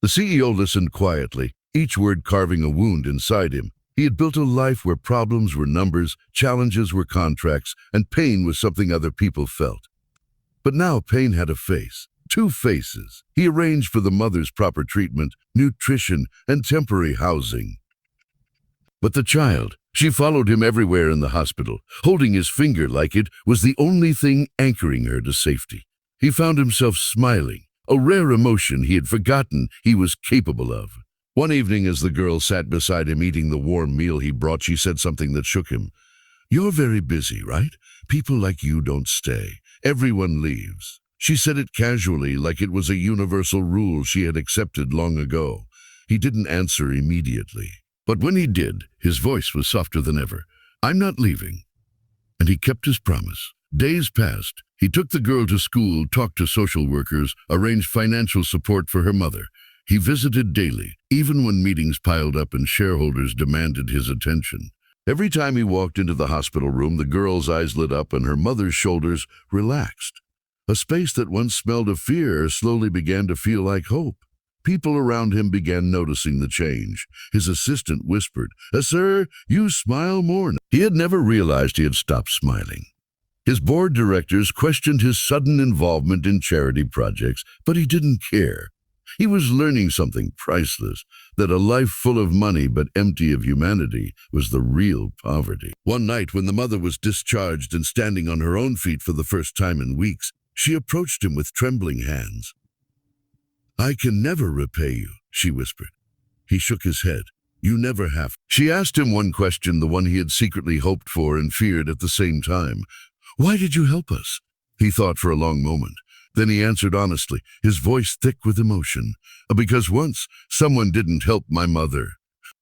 The CEO listened quietly, each word carving a wound inside him. He had built a life where problems were numbers, challenges were contracts, and pain was something other people felt. But now pain had a face, two faces. He arranged for the mother's proper treatment, nutrition, and temporary housing. But the child, she followed him everywhere in the hospital, holding his finger like it was the only thing anchoring her to safety. He found himself smiling, a rare emotion he had forgotten he was capable of. One evening, as the girl sat beside him eating the warm meal he brought, she said something that shook him. "You're very busy, right? People like you don't stay. Everyone leaves." She said it casually, like it was a universal rule she had accepted long ago. He didn't answer immediately. But when he did, his voice was softer than ever. "I'm not leaving." And he kept his promise. Days passed. He took the girl to school, talked to social workers, arranged financial support for her mother. He visited daily, even when meetings piled up and shareholders demanded his attention. Every time he walked into the hospital room, the girl's eyes lit up and her mother's shoulders relaxed. A space that once smelled of fear slowly began to feel like hope. People around him began noticing the change. His assistant whispered, "Sir, you smile more now." He had never realized he had stopped smiling. His board directors questioned his sudden involvement in charity projects, but he didn't care. He was learning something priceless, that a life full of money but empty of humanity was the real poverty. One night, when the mother was discharged and standing on her own feet for the first time in weeks, she approached him with trembling hands. "I can never repay you," she whispered. He shook his head. "You never have." She asked him one question, the one he had secretly hoped for and feared at the same time. "Why did you help us?" He thought for a long moment. Then he answered honestly, his voice thick with emotion. "Because once someone didn't help my mother.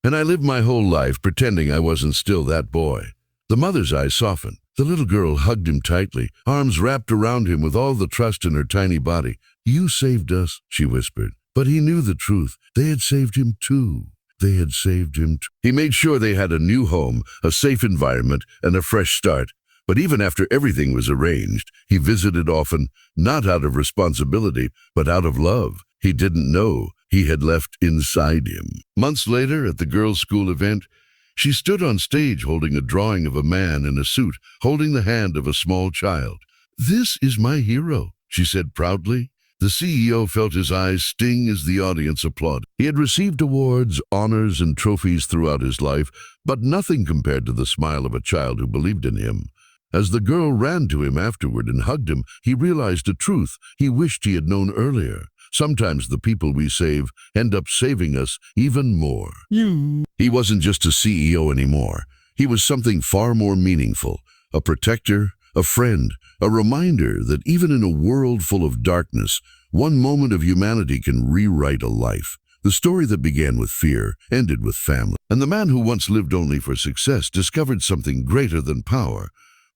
And I lived my whole life pretending I wasn't still that boy." The mother's eyes softened. The little girl hugged him tightly, arms wrapped around him with all the trust in her tiny body. "You saved us," she whispered. But he knew the truth. They had saved him too. They had saved him too. He made sure they had a new home, a safe environment, and a fresh start. But even after everything was arranged, he visited often, not out of responsibility, but out of love. He didn't know he had left inside him. Months later, at the girls' school event, she stood on stage holding a drawing of a man in a suit, holding the hand of a small child. "This is my hero," she said proudly. The CEO felt his eyes sting as the audience applauded. He had received awards, honors, and trophies throughout his life, but nothing compared to the smile of a child who believed in him. As the girl ran to him afterward and hugged him, he realized a truth he wished he had known earlier. Sometimes the people we save end up saving us even more. He wasn't just a CEO anymore. He was something far more meaningful, a protector, a friend, a reminder that even in a world full of darkness, one moment of humanity can rewrite a life. The story that began with fear ended with family. And the man who once lived only for success discovered something greater than power.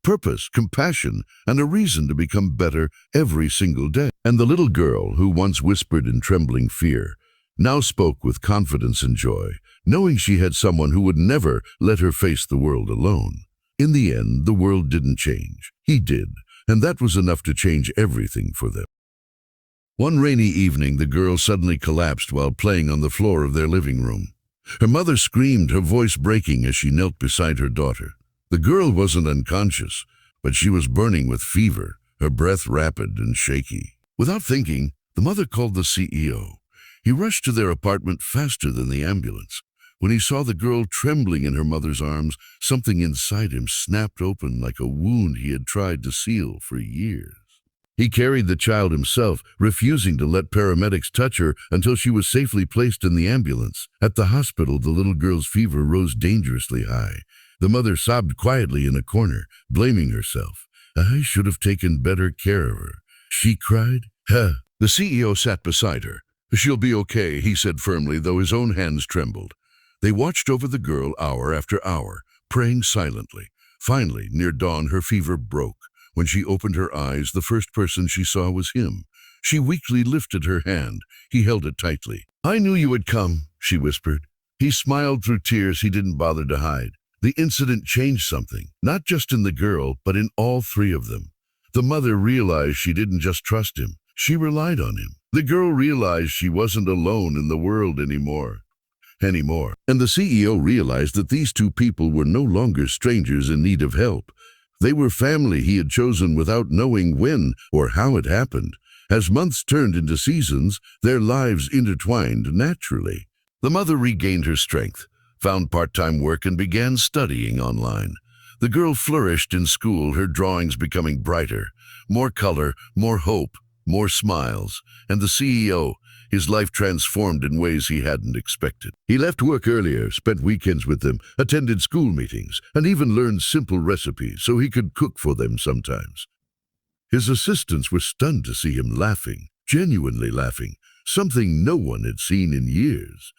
Purpose, compassion, and a reason to become better every single day. And the little girl who once whispered in trembling fear now spoke with confidence and joy, knowing she had someone who would never let her face the world alone. In the end, the world didn't change. He did, and that was enough to change everything for them. One rainy evening, the girl suddenly collapsed while playing on the floor of their living room. Her mother screamed, her voice breaking as she knelt beside her daughter. The girl wasn't unconscious, but she was burning with fever, her breath rapid and shaky. Without thinking, the mother called the CEO. He rushed to their apartment faster than the ambulance. When he saw the girl trembling in her mother's arms, something inside him snapped open like a wound he had tried to seal for years. He carried the child himself, refusing to let paramedics touch her until she was safely placed in the ambulance. At the hospital, the little girl's fever rose dangerously high. The mother sobbed quietly in a corner, blaming herself. "I should have taken better care of her," she cried. "Huh." The CEO sat beside her. "She'll be okay," he said firmly, though his own hands trembled. They watched over the girl hour after hour, praying silently. Finally, near dawn, her fever broke. When she opened her eyes, the first person she saw was him. She weakly lifted her hand. He held it tightly. "I knew you would come," she whispered. He smiled through tears he didn't bother to hide. The incident changed something, not just in the girl, but in all three of them. The mother realized she didn't just trust him, she relied on him. The girl realized she wasn't alone in the world anymore. And the CEO realized that these two people were no longer strangers in need of help. They were family he had chosen without knowing when or how it happened. As months turned into seasons, their lives intertwined naturally. The mother regained her strength, found part-time work, and began studying online. The girl flourished in school, her drawings becoming brighter. More color, more hope, more smiles. And the CEO, his life transformed in ways he hadn't expected. He left work earlier, spent weekends with them, attended school meetings, and even learned simple recipes so he could cook for them sometimes. His assistants were stunned to see him laughing, genuinely laughing, something no one had seen in years.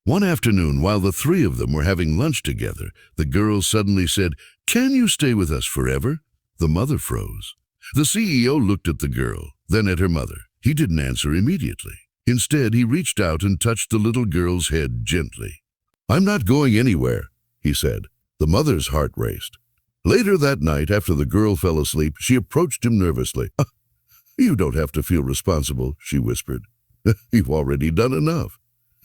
One afternoon, while the three of them were having lunch together, the girl suddenly said, "Can you stay with us forever?" The mother froze. The CEO looked at the girl, then at her mother. He didn't answer immediately. Instead, he reached out and touched the little girl's head gently. "I'm not going anywhere," he said. The mother's heart raced. Later that night, after the girl fell asleep, she approached him nervously. "You don't have to feel responsible," she whispered. "You've already done enough."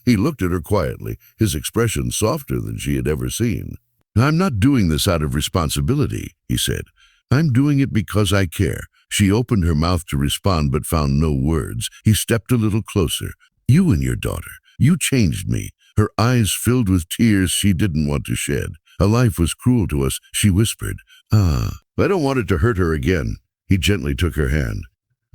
He looked at her quietly, his expression softer than she had ever seen. "I'm not doing this out of responsibility," he said. "I'm doing it because I care." She opened her mouth to respond but found no words. He stepped a little closer. "You and your daughter, you changed me." Her eyes filled with tears she didn't want to shed. "A life was cruel to us," she whispered. "I don't want it to hurt her again." He gently took her hand.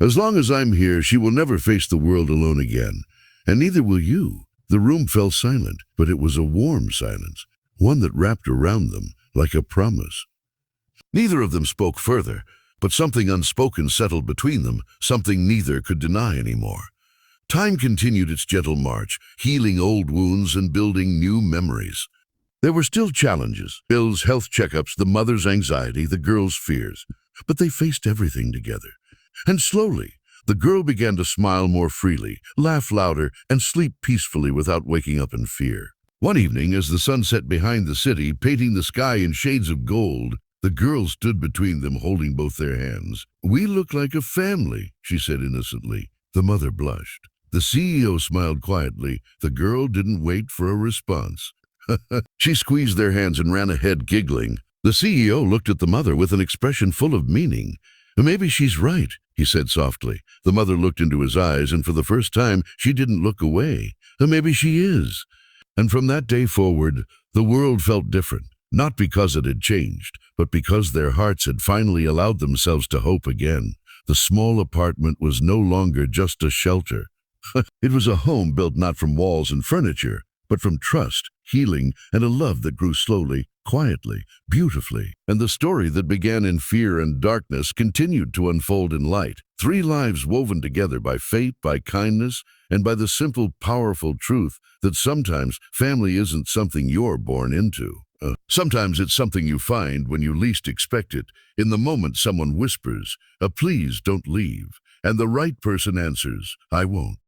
"As long as I'm here, she will never face the world alone again. And neither will you." The room fell silent, but it was a warm silence, one that wrapped around them like a promise. Neither of them spoke further, but something unspoken settled between them, something neither could deny anymore. Time continued its gentle march, healing old wounds and building new memories. There were still challenges: Bill's health checkups, the mother's anxiety, the girl's fears. But they faced everything together. And slowly, the girl began to smile more freely, laugh louder, and sleep peacefully without waking up in fear. One evening, as the sun set behind the city, painting the sky in shades of gold, the girl stood between them, holding both their hands. "We look like a family," she said innocently. The mother blushed. The CEO smiled quietly. The girl didn't wait for a response. She squeezed their hands and ran ahead, giggling. The CEO looked at the mother with an expression full of meaning. "Maybe she's right," he said softly. The mother looked into his eyes, and for the first time, she didn't look away. "Maybe she is." And from that day forward, the world felt different, not because it had changed, but because their hearts had finally allowed themselves to hope again. The small apartment was no longer just a shelter. It was a home built not from walls and furniture, but from trust, healing, and a love that grew slowly, quietly, beautifully. And the story that began in fear and darkness continued to unfold in light. 3 lives woven together by fate, by kindness, and by the simple, powerful truth that sometimes family isn't something you're born into. Sometimes it's something you find when you least expect it. In the moment someone whispers, "Please don't leave," and the right person answers, "I won't."